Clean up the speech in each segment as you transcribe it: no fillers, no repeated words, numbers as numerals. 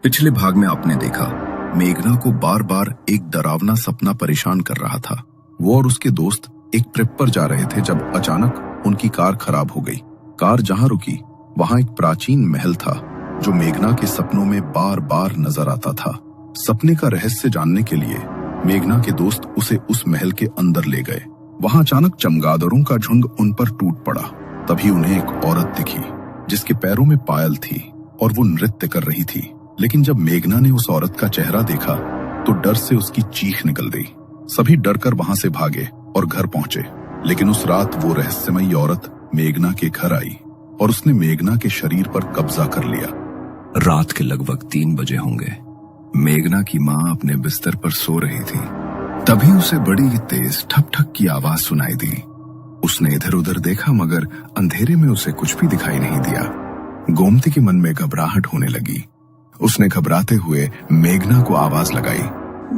पिछले भाग में आपने देखा मेघना को बार बार एक डरावना सपना परेशान कर रहा था। वो और उसके दोस्त एक ट्रिप पर जा रहे थे जब अचानक उनकी कार खराब हो गई। कार जहां रुकी वहां एक प्राचीन महल था जो मेघना के सपनों में बार बार नजर आता था। सपने का रहस्य जानने के लिए मेघना के दोस्त उसे उस महल के अंदर ले गए। वहां अचानक चमगादड़ों का झुंड उन पर टूट पड़ा। तभी उन्हें एक औरत दिखी जिसके पैरों में पायल थी और वो नृत्य कर रही थी। लेकिन जब मेघना ने उस औरत का चेहरा देखा तो डर से उसकी चीख निकल गई। सभी डरकर वहां से भागे और घर पहुंचे। लेकिन उस रात वो रहस्यमयी औरत मेघना के घर आई और उसने मेघना के शरीर पर कब्जा कर लिया। रात के लगभग 3 बजे होंगे। मेघना की माँ अपने बिस्तर पर सो रही थी। तभी उसे बड़ी तेज ठक ठक की आवाज सुनाई दी। उसने इधर उधर देखा मगर अंधेरे में उसे कुछ भी दिखाई नहीं दिया। गोमती के मन में घबराहट होने लगी। उसने घबराते हुए मेघना को आवाज लगाई,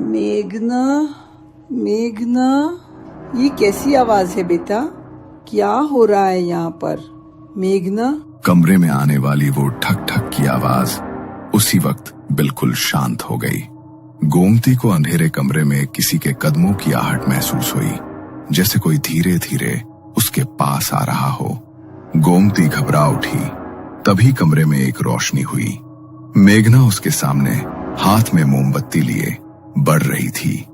मेघना, मेघना, ये कैसी आवाज है बेटा? क्या हो रहा है यहाँ पर? मेघना। कमरे में आने वाली वो ठक ठक की आवाज उसी वक्त बिल्कुल शांत हो गई। गोमती को अंधेरे कमरे में किसी के कदमों की आहट महसूस हुई, जैसे कोई धीरे धीरे उसके पास आ रहा हो। गोमती घबरा उठी। तभी कमरे में एक रोशनी हुई। मेघना उसके सामने हाथ में मोमबत्ती लिए बढ़ रही थी।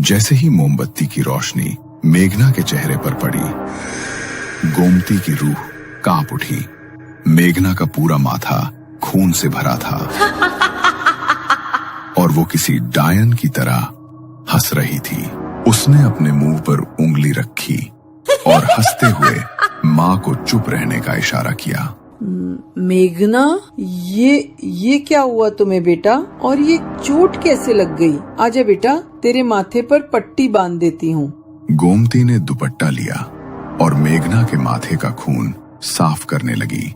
जैसे ही मोमबत्ती की रोशनी मेघना के चेहरे पर पड़ी, गोमती की रूह कांप उठी। मेघना का पूरा माथा खून से भरा था और वो किसी डायन की तरह हंस रही थी। उसने अपने मुंह पर उंगली रखी और हंसते हुए माँ को चुप रहने का इशारा किया। मेघना, ये क्या हुआ तुम्हें बेटा? और ये चोट कैसे लग गई? आजा बेटा, तेरे माथे पर पट्टी बांध देती हूँ। गोमती ने दुपट्टा लिया और मेघना के माथे का खून साफ करने लगी।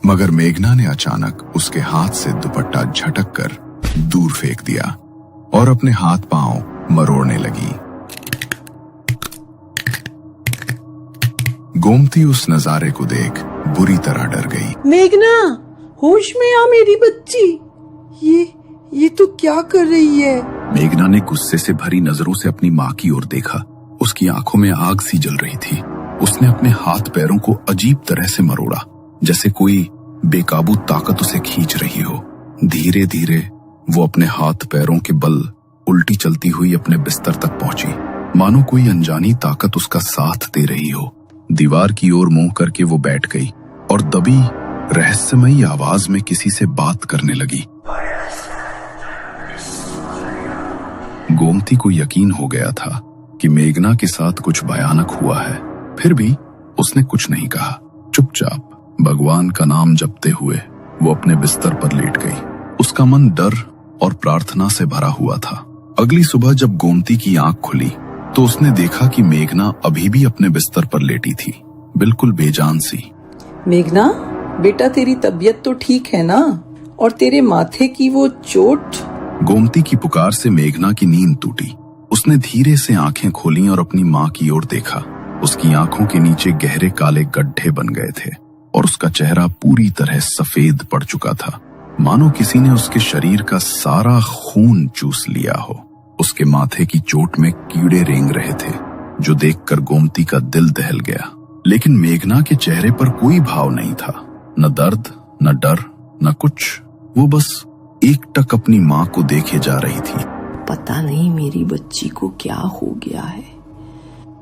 मगर मेघना ने अचानक उसके हाथ से दुपट्टा झटक कर दूर फेंक दिया और अपने हाथ पांव मरोड़ने लगी। गोमती उस नजारे को देख बुरी तरह डर गई। मेघना, होश में आ मेरी बच्ची। ये तो क्या कर रही है? मेघना ने गुस्से से भरी नजरों से अपनी माँ की ओर देखा। उसकी आंखों में आग सी जल रही थी। उसने अपने हाथ पैरों को अजीब तरह से मरोड़ा, जैसे कोई बेकाबू ताकत उसे खींच रही हो। धीरे धीरे वो अपने हाथ पैरों के बल उल्टी चलती हुई अपने बिस्तर तक पहुंची, मानो कोई अनजानी ताकत उसका साथ दे रही हो। दीवार की ओर मुंह करके वो बैठ गई और दबी रहस्यमयी आवाज में किसी से बात करने लगी। गोमती को यकीन हो गया था कि मेघना के साथ कुछ भयानक हुआ है। फिर भी उसने कुछ नहीं कहा। चुपचाप भगवान का नाम जपते हुए वो अपने बिस्तर पर लेट गई। उसका मन डर और प्रार्थना से भरा हुआ था। अगली सुबह जब गोमती की आंख खुली तो उसने देखा कि मेघना अभी भी अपने बिस्तर पर लेटी थी, बिल्कुल बेजान सी। मेघना बेटा, तेरी तबीयत तो ठीक है ना? और तेरे माथे की वो चोट? गोमती की पुकार से मेघना की नींद टूटी। उसने धीरे से आंखें खोली और अपनी माँ की ओर देखा। उसकी आंखों के नीचे गहरे काले गड्ढे बन गए थे और उसका चेहरा पूरी तरह सफेद पड़ चुका था, मानो किसी ने उसके शरीर का सारा खून चूस लिया हो। उसके माथे की चोट में कीड़े रेंग रहे थे, जो देखकर गोमती का दिल दहल गया। लेकिन मेघना के चेहरे पर कोई भाव नहीं था, न दर्द, न डर, न कुछ। वो बस एकटक अपनी माँ को देखे जा रही थी। पता नहीं मेरी बच्ची को क्या हो गया है।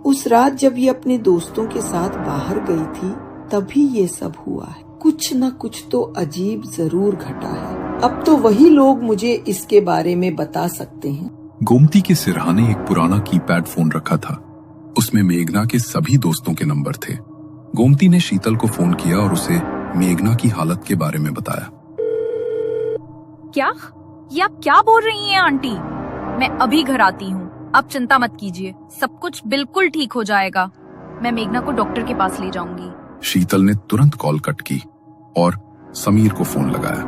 उस रात जब ये अपने दोस्तों के साथ बाहर गई थी तभी ये सब हुआ है। कुछ न कुछ तो अजीब जरूर घटा है। अब तो वही लोग मुझे इसके बारे में बता सकते हैं। गोमती के सिरहाने एक पुराना कीपैड फोन रखा था। उसमें मेघना के सभी दोस्तों के नंबर थे। गोमती ने शीतल को फोन किया और उसे मेघना की हालत के बारे में बताया। क्या? ये आप क्या बोल रही हैं आंटी? मैं अभी घर आती हूँ, आप चिंता मत कीजिए, सब कुछ बिल्कुल ठीक हो जाएगा। मैं मेघना को डॉक्टर के पास ले जाऊंगी। शीतल ने तुरंत कॉल कट की और समीर को फोन लगाया।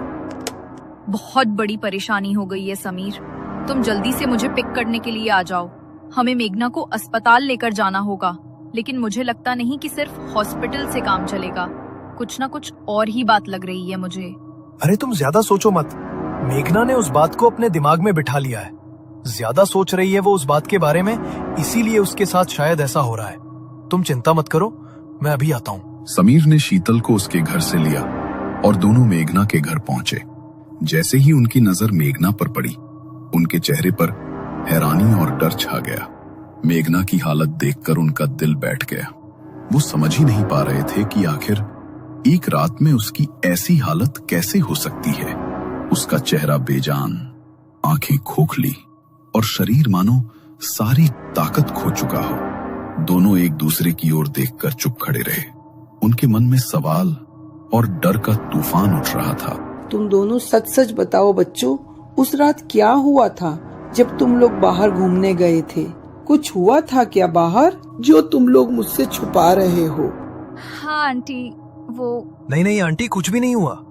बहुत बड़ी परेशानी हो गई है समीर, तुम जल्दी से मुझे पिक करने के लिए आ जाओ। हमें मेघना को अस्पताल लेकर जाना होगा, लेकिन मुझे लगता नहीं कि सिर्फ हॉस्पिटल से काम चलेगा। कुछ ना कुछ और ही बात लग रही है मुझे। अरे तुम ज्यादा सोचो मत, मेघना ने उस बात को अपने दिमाग में बिठा लिया है। ज्यादा सोच रही है वो उस बात के बारे में, इसीलिए उसके साथ शायद ऐसा हो रहा है। तुम चिंता मत करो, मैं अभी आता हूँ। समीर ने शीतल को उसके घर से लिया और दोनों मेघना के घर पहुंचे। जैसे ही उनकी नजर मेघना पर पड़ी, उनके चेहरे पर हैरानी और डर छा गया। मेघना की हालत देखकर उनका दिल बैठ गया। वो समझ ही नहीं पा रहे थे कि आखिर एक रात में उसकी ऐसी हालत कैसे हो सकती है। उसका चेहरा बेजान, आंखें खोखली और शरीर मानो सारी ताकत खो चुका हो। दोनों एक दूसरे की ओर देखकर चुप खड़े रहे। उनके मन में सवाल और डर का तूफान उठ रहा था। तुम दोनों सच सच बताओ बच्चों, उस रात क्या हुआ था जब तुम लोग बाहर घूमने गए थे? कुछ हुआ था क्या बाहर जो तुम लोग मुझसे छुपा रहे हो? हाँ आंटी, वो नहीं आंटी, कुछ भी नहीं हुआ।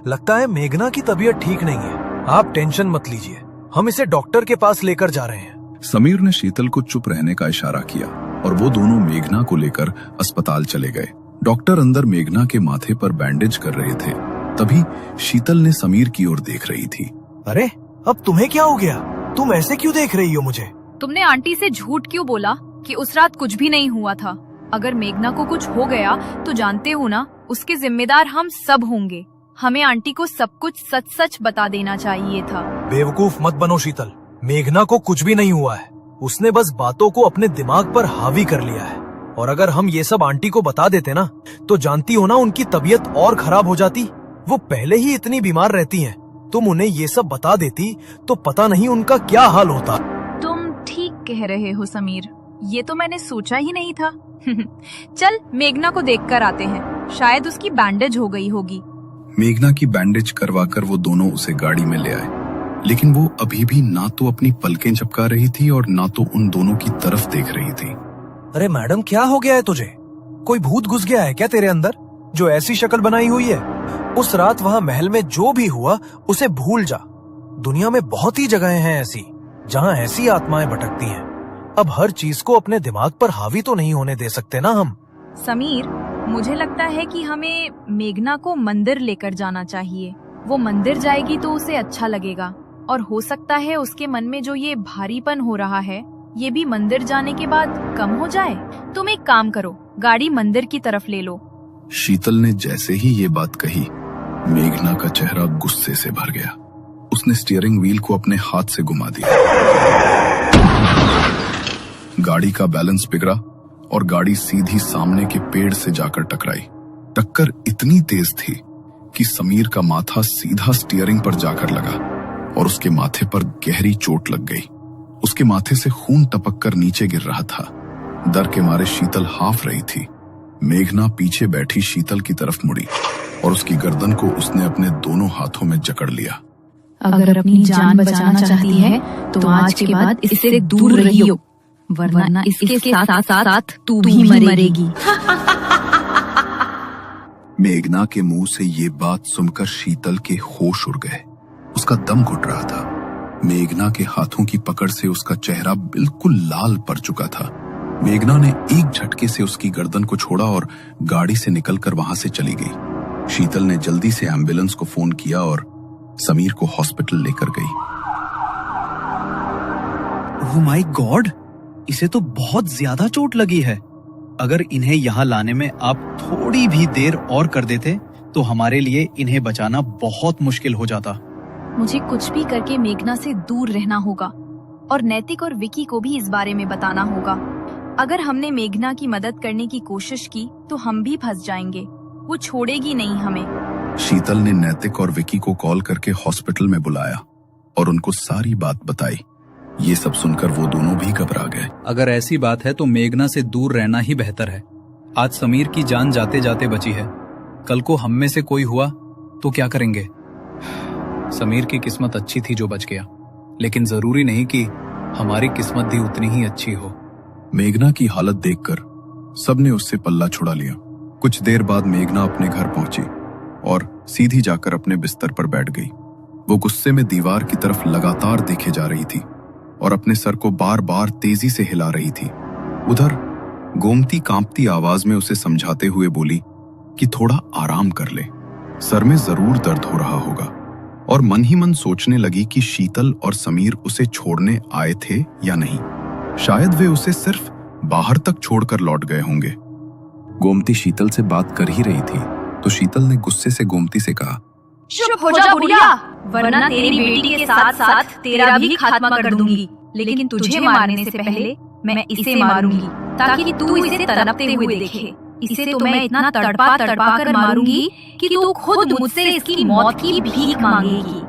लगता है मेघना की तबीयत ठीक नहीं है। आप टेंशन मत लीजिए, हम इसे डॉक्टर के पास लेकर जा रहे हैं। समीर ने शीतल को चुप रहने का इशारा किया और वो दोनों मेघना को लेकर अस्पताल चले गए। डॉक्टर अंदर मेघना के माथे पर बैंडेज कर रहे थे। तभी शीतल ने समीर की ओर देख रही थी। अरे, अब तुम्हें क्या हो गया? तुम ऐसे क्यों देख रही हो मुझे? तुमने आंटी से झूठ क्यों बोला कि उस रात कुछ भी नहीं हुआ था? अगर मेघना को कुछ हो गया तो जानते हो ना, उसके जिम्मेदार हम सब होंगे। हमें आंटी को सब कुछ सच सच बता देना चाहिए था। बेवकूफ मत बनो शीतल, मेघना को कुछ भी नहीं हुआ है। उसने बस बातों को अपने दिमाग पर हावी कर लिया है। और अगर हम ये सब आंटी को बता देते ना, तो जानती हो ना, उनकी तबीयत और खराब हो जाती। वो पहले ही इतनी बीमार रहती हैं। तुम उन्हें ये सब बता देती तो पता नहीं उनका क्या हाल होता। तुम ठीक कह रहे हो समीर, ये तो मैंने सोचा ही नहीं था। चल मेघना को देखकर आते हैं, शायद उसकी बैंडेज हो गई होगी। मेघना की बैंडेज करवाकर वो दोनों उसे गाड़ी में ले आए, लेकिन वो अभी भी ना तो अपनी पलकें झपका रही थी और ना तो उन दोनों की तरफ देख रही थी। अरे मैडम, क्या हो गया है तुझे? कोई भूत घुस गया है क्या तेरे अंदर, जो ऐसी शक्ल बनाई हुई है? उस रात वहाँ महल में जो भी हुआ उसे भूल जा। दुनिया में बहुत ही जगहें हैं ऐसी जहाँ ऐसी आत्माएं भटकती हैं। अब हर चीज को अपने दिमाग पर हावी तो नहीं होने दे सकते ना हम। समीर, मुझे लगता है कि हमें मेघना को मंदिर लेकर जाना चाहिए। वो मंदिर जाएगी तो उसे अच्छा लगेगा और हो सकता है उसके मन में जो ये भारीपन हो रहा है, ये भी मंदिर जाने के बाद कम हो जाए। तुम एक काम करो, गाड़ी मंदिर की तरफ ले लो। शीतल ने जैसे ही ये बात कही, मेघना का चेहरा गुस्से से भर गया। उसने स्टीयरिंग व्हील को अपने हाथ से घुमा दिया। गाड़ी का बैलेंस बिगड़ा और गाड़ी सीधी सामने के पेड़ से जाकर टकराई। टक्कर इतनी तेज थी कि समीर का माथा सीधा स्टीयरिंग पर जाकर लगा और उसके माथे पर गहरी चोट लग गई। उसके माथे से खून टपक कर नीचे गिर रहा था। डर के मारे शीतल हाफ रही थी। मेघना पीछे बैठी शीतल की तरफ मुड़ी और उसकी गर्दन को उसने अपने दोनों हाथों में जकड़ लिया। अगर अपनी जान बचाना चाहती है तो आज के बाद इससे दूर रहियो, वरना इसके साथ साथ तू भी मरेगी। मेघना के मुंह से ये बात सुनकर शीतल के होश उड़ गए। उसका दम घुट रहा था। मेघना के हाथों की पकड़ से उसका चेहरा बिल्कुल लाल पड़ चुका था। मेघना ने एक झटके से उसकी गर्दन को छोड़ा और गाड़ी से निकलकर वहां से चली गई। शीतल ने जल्दी से एम्बुलेंस को फोन किया और समीर को हॉस्पिटल लेकर गई। ओह माय गॉड, इसे तो बहुत ज्यादा चोट लगी है। अगर इन्हें यहाँ लाने में आप थोड़ी भी देर और कर देते तो हमारे लिए इन्हें बचाना बहुत मुश्किल हो जाता। मुझे कुछ भी करके मेघना से दूर रहना होगा और नैतिक और विकी को भी इस बारे में बताना होगा। अगर हमने मेघना की मदद करने की कोशिश की तो हम भी फंस जाएंगे। वो छोड़ेगी नहीं हमें। शीतल ने नैतिक और विकी को कॉल करके हॉस्पिटल में बुलाया और उनको सारी बात बताई। ये सब सुनकर वो दोनों भी घबरा गए। अगर ऐसी बात है तो मेघना से दूर रहना ही बेहतर है। आज समीर की जान जाते जाते बची है, कल को हम में से कोई हुआ तो क्या करेंगे? समीर की किस्मत अच्छी थी जो बच गया, लेकिन जरूरी नहीं कि हमारी किस्मत भी उतनी ही अच्छी हो। मेघना की हालत देखकर सबने उससे पल्ला छुड़ा लिया। कुछ देर बाद मेघना अपने घर पहुंची और सीधी जाकर अपने बिस्तर पर बैठ गई। वो गुस्से में दीवार की तरफ लगातार देखे जा रही थी और अपने सर को बार बार तेजी से हिला रही थी। उधर गोमती कांपती आवाज में उसे समझाते हुए बोली कि थोड़ा आराम कर ले, सर में जरूर दर्द हो रहा होगा। और मन ही मन सोचने लगी कि शीतल और समीर उसे छोड़ने आए थे या नहीं। शायद वे उसे सिर्फ बाहर तक छोड़कर लौट गए होंगे। गोमती शीतल से बात कर ही रही थी तो शीतल ने गुस्से से गोमती से कहा, चुप हो जा बुढ़िया, वरना तेरी बेटी के साथ साथ तेरा भी खात्मा कर दूंगी। लेकिन तुझे मारने से पहले मैं इसे मारूंगी ताकि तू इसे तड़पते हुए देखे। इसे तो मैं इतना तड़पा तड़पा कर मारूंगी कि तू खुद मुझसे इसकी मौत की भीख मांगेगी।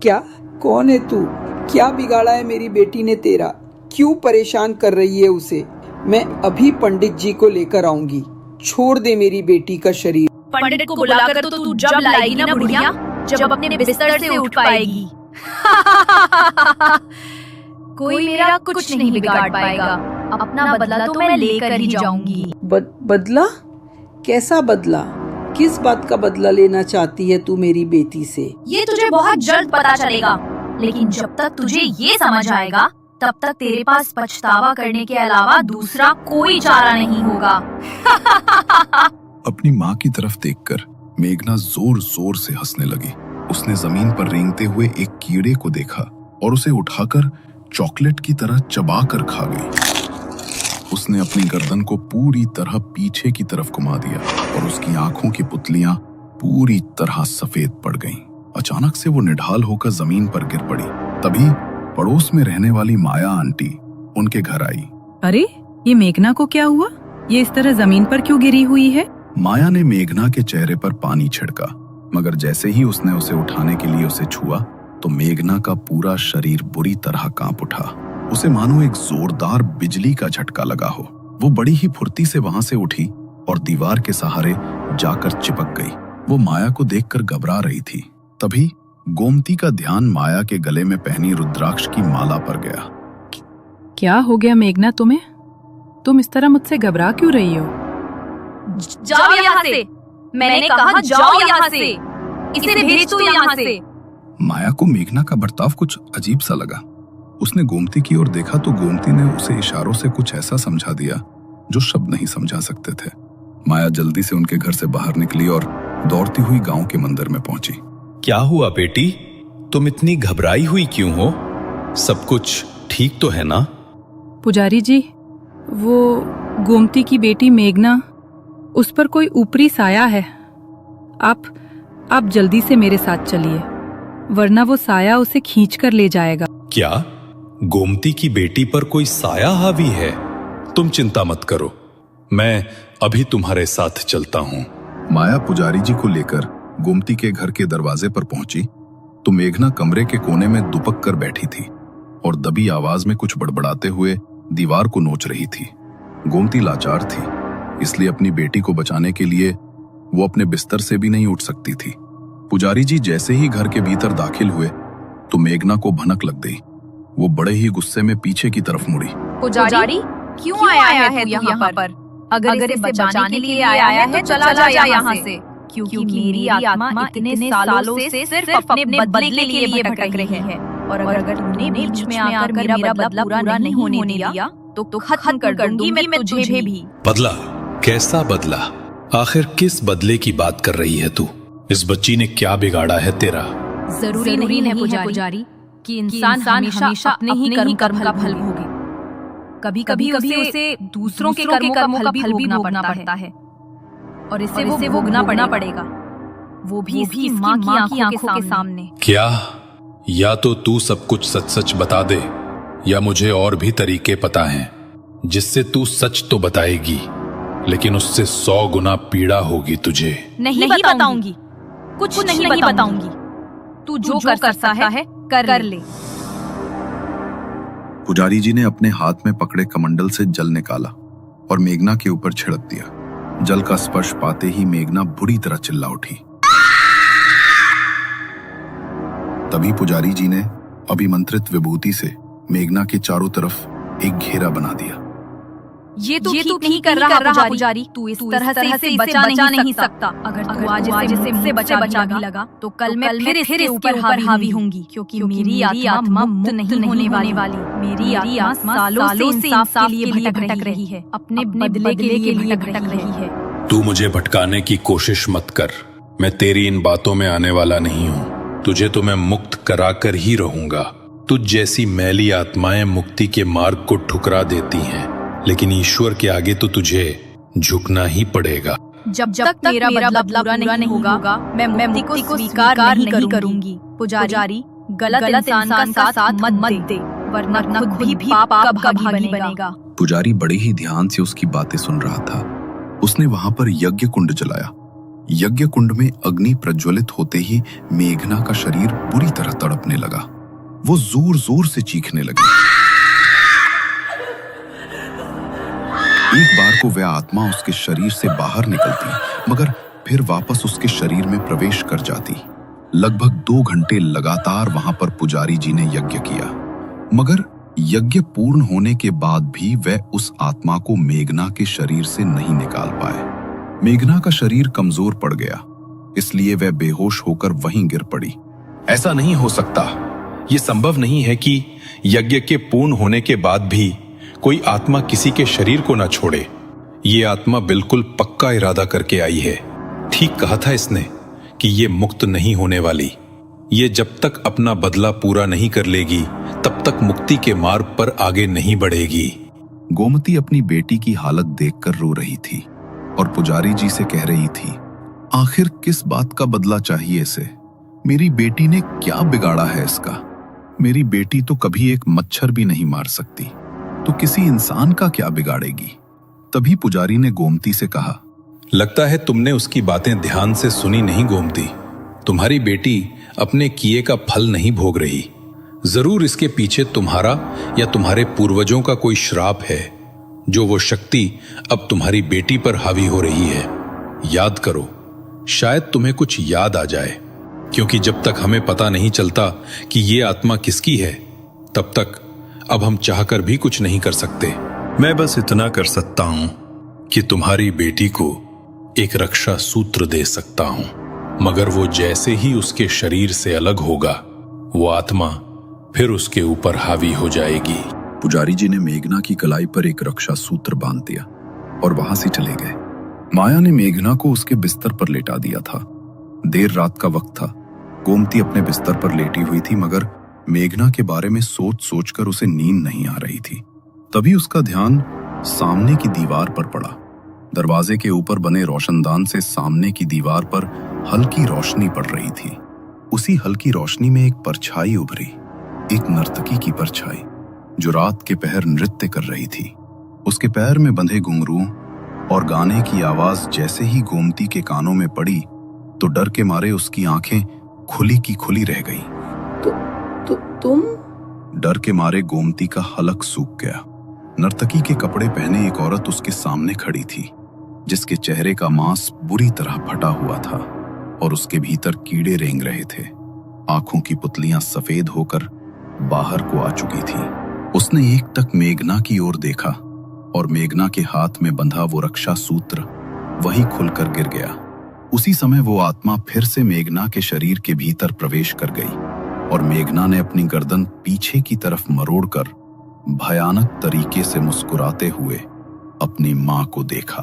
क्या? कौन है तू? क्या बिगाड़ा है मेरी बेटी ने तेरा? क्यों परेशान कर रही है उसे? मैं अभी पंडित जी को लेकर आऊंगी। छोड़ दे मेरी बेटी का शरीर। पंडित को बुलाकर तो तू जब लाएगी ना बुढ़िया, जब अपने बिस्तर से उठ पाएगी। कोई मेरा कुछ नहीं बिगाड़ पाएगा। अपना बदला तो मैं लेकर ही जाऊंगी। बदला? कैसा बदला? किस बात का बदला लेना चाहती है तू मेरी बेटी से? ये तुझे बहुत जल्द पता चलेगा, लेकिन जब तक तुझे ये समझ आएगा तब तक तेरे पास पछतावा करने के अलावा दूसरा कोई चारा नहीं होगा। अपनी माँ की तरफ देखकर मेघना जोर जोर से हंसने लगी। उसने जमीन पर रेंगते हुए एक कीड़े को देखा और उसे उठाकर चॉकलेट की तरह चबाकर खा गई। उसने अपनी गर्दन को पूरी तरह पीछे की तरफ घुमा दिया और उसकी आंखों की पुतलियां पूरी तरह सफेद पड़ गईं। अचानक से वो निढाल होकर जमीन पर गिर पड़ी। तभी पड़ोस में रहने वाली माया आंटी उनके घर आई। अरे, ये मेघना को क्या हुआ? ये इस तरह जमीन पर क्यों गिरी हुई है? माया ने मेघना के चेहरे पर पानी छिड़का, मगर जैसे ही उसने उसे उठाने के लिए उसे छुआ तो मेघना का पूरा शरीर बुरी तरह कांप उठा। उसे मानो एक जोरदार बिजली का झटका लगा हो। वो बड़ी ही फुर्ती से वहां से उठी और दीवार के सहारे जाकर चिपक गई। वो माया को देखकर घबरा रही थी। तभी गोमती का ध्यान माया के गले में पहनी रुद्राक्ष की माला पर गया। क्या हो गया मेघना तुम्हें? तुम इस तरह मुझसे घबरा क्यों रही हो? जाओ यहाँ से। मैंने कहा जाओ यहाँ से। इसे भेज दो यहाँ से। माया को मेघना का बर्ताव कुछ अजीब सा लगा। उसने गोमती की ओर देखा तो गोमती ने उसे इशारों से कुछ ऐसा समझा दिया जो शब्द नहीं समझा सकते थे। माया जल्दी से उनके घर से बाहर निकली और दौड़ती हुई गांव के मंदिर में पहुंची। क्या हुआ बेटी? तुम इतनी घबराई हुई क्यों हो? सब कुछ ठीक तो है ना? पुजारी जी, वो गोमती की बेटी मेघना, उस पर कोई ऊपरी साया है। आप जल्दी से मेरे साथ चलिए, वरना वो साया उसे खींच कर ले जाएगा। क्या गोमती की बेटी पर कोई साया हावी है? तुम चिंता मत करो, मैं अभी तुम्हारे साथ चलता हूँ। माया पुजारी जी को लेकर गोमती के घर के दरवाजे पर पहुंची तो मेघना कमरे के कोने में दुपक कर बैठी थी और दबी आवाज में कुछ बड़बड़ाते हुए दीवार को नोच रही थी। गोमती लाचार थी, इसलिए अपनी बेटी को बचाने के लिए वो अपने बिस्तर से भी नहीं उठ सकती थी। पुजारी जी जैसे ही घर के भीतर दाखिल हुए तो मेघना को भनक लग गई। वो बड़े ही गुस्से में पीछे की तरफ मुड़ी। पुजारी, क्यों आया है तू यहाँ पर? अगर इसे बचाने के लिए आया है तो चला जा यहाँ से, क्योंकि मेरी आत्मा इतने सालों से सिर्फ अपने बदले के लिए भटक रही है। और अगर तूने बीच में आकर मेरा बदला पूरा नहीं होने दिया तो खत्म कर दूंगी मैं तुझे भी। बदला? कैसा बदला? आखिर किस बदले की बात कर रही है तू? इस बच्ची ने क्या बिगाड़ा है तेरा? जरूरी नहीं है पुजारी कि इंसान हमेशा अपने ही कर्म का फल भोगे। कभी कभी उसे दूसरों के कर्मों का फल भी भोगना पड़ता है और इसे वो भोगना पड़ेगा, वो भी इसकी माँ की आंखों के सामने। क्या? या तो तू सब कुछ सच सच बता दे, या मुझे और भी तरीके पता हैं जिससे तू सच तो बताएगी, लेकिन उससे 100 गुना पीड़ा होगी तुझे। नहीं बताऊंगी, कुछ नहीं बताऊंगी। तू जो कर सकता है कर ले। पुजारी जी ने अपने हाथ में पकड़े कमंडल से जल निकाला और मेघना के ऊपर छिड़क दिया। जल का स्पर्श पाते ही मेघना बुरी तरह चिल्ला उठी। तभी पुजारी जी ने अभिमंत्रित विभूति से मेघना के चारों तरफ एक घेरा बना दिया। ये तो ठीक कर रहा पुजारी। तू इस तरह से इसे बचा नहीं सकता। अगर तू आज इसे मुझसे बचा भी लगा तो कल मैं फिर इसके ऊपर हावी होंगी, क्योंकि मेरी आत्मा मुक्त नहीं होने वाली। मेरी आत्मा सालों से इंसाफ के लिए भटक रही है, अपने बदले के लिए भटक रही है। तू मुझे भटकाने की कोशिश मत कर। मैं तेरी इन बातों में आने वाला नहीं हूं। तुझे तो मैं मुक्त कराकर ही रहूंगा। तुझ जैसी मैली आत्माएं मुक्ति के मार्ग को ठुकरा देती हैं, लेकिन ईश्वर के आगे तो तुझे झुकना ही पड़ेगा। जब तक मेरा बदला पूरा नहीं होगा, मैं मुक्ति को स्वीकार नहीं करूंगी। पुजारी, गलत इंसान का साथ मत दे, वरना खुद भी पाप का भागी बनेगा। पुजारी बड़े ही ध्यान से उसकी बातें सुन रहा था। उसने वहां पर यज्ञ कुंड जलाया। यज्ञ कुंड में अग्नि प्रज्वलित होते ही मेघना का शरीर बुरी तरह तड़पने लगा। वो जोर जोर से चीखने लगी। एक बार को वह आत्मा उसके शरीर से बाहर निकलती, मगर फिर वापस उसके शरीर में प्रवेश कर जाती। लगभग 2 घंटे लगातार वहां पर पुजारी जी ने यज्ञ किया, मगर यज्ञ पूर्ण होने के बाद भी वह उस आत्मा को मेघना के शरीर से नहीं निकाल पाए। मेघना का शरीर कमजोर पड़ गया, इसलिए वह बेहोश होकर वहीं गिर पड़ी। ऐसा नहीं हो सकता। ये संभव नहीं है कि यज्ञ के पूर्ण होने के बाद भी कोई आत्मा किसी के शरीर को न छोड़े। ये आत्मा बिल्कुल पक्का इरादा करके आई है। ठीक कहा था इसने कि ये मुक्त नहीं होने वाली। ये जब तक अपना बदला पूरा नहीं कर लेगी, तब तक मुक्ति के मार्ग पर आगे नहीं बढ़ेगी। गोमती अपनी बेटी की हालत देखकर रो रही थी और पुजारी जी से कह रही थी, आखिर किस बात का बदला चाहिए इसे? मेरी बेटी ने क्या बिगाड़ा है इसका? मेरी बेटी तो कभी एक मच्छर भी नहीं मार सकती, तो किसी इंसान का क्या बिगाड़ेगी? तभी पुजारी ने गोमती से कहा, लगता है तुमने उसकी बातें ध्यान से सुनी नहीं गोमती। तुम्हारी बेटी अपने किए का फल नहीं भोग रही। जरूर इसके पीछे तुम्हारा या तुम्हारे पूर्वजों का कोई श्राप है, जो वो शक्ति अब तुम्हारी बेटी पर हावी हो रही है। याद करो, शायद तुम्हें कुछ याद आ जाए, क्योंकि जब तक हमें पता नहीं चलता कि ये आत्मा किसकी है, तब तक अब हम चाहकर भी कुछ नहीं कर सकते। मैं बस इतना कर सकता हूं कि तुम्हारी बेटी को एक रक्षा सूत्र दे सकता हूं, मगर वो जैसे ही उसके शरीर से अलग होगा, वो आत्मा फिर उसके ऊपर हावी हो जाएगी। पुजारी जी ने मेघना की कलाई पर एक रक्षा सूत्र बांध दिया और वहां से चले गए। माया ने मेघना को उसके बिस्तर पर लेटा दिया था। देर रात का वक्त था। गोमती अपने बिस्तर पर लेटी हुई थी, मगर मेघना के बारे में सोच सोचकर उसे नींद नहीं आ रही थी। तभी उसका ध्यान सामने की दीवार पर पड़ा। दरवाजे के ऊपर बने रोशनदान से सामने की दीवार पर हल्की रोशनी पड़ रही थी। उसी हल्की रोशनी में एक परछाई उभरी, एक नर्तकी की परछाई जो रात के पहर नृत्य कर रही थी। उसके पैर में बंधे घुंघरू और गाने की आवाज जैसे ही गोमती के कानों में पड़ी, तो डर के मारे उसकी आंखें खुली की खुली रह गई। तुम? डर के मारे गोमती का हलक सूख गया। नर्तकी के कपड़े पहने एक औरत उसके सामने खड़ी थी, जिसके चेहरे का मांस बुरी तरह फटा हुआ था और उसके भीतर कीड़े रेंग रहे थे। आंखों की पुतलियां सफेद होकर बाहर को आ चुकी थी। उसने एक टक मेघना की ओर देखा और मेघना के हाथ में बंधा वो रक्षा सूत्र वहीं खुलकर गिर गया। उसी समय वो आत्मा फिर से मेघना के शरीर के भीतर प्रवेश कर गई और मेघना ने अपनी गर्दन पीछे की तरफ मरोड़कर भयानक तरीके से मुस्कुराते हुए अपनी मां को देखा।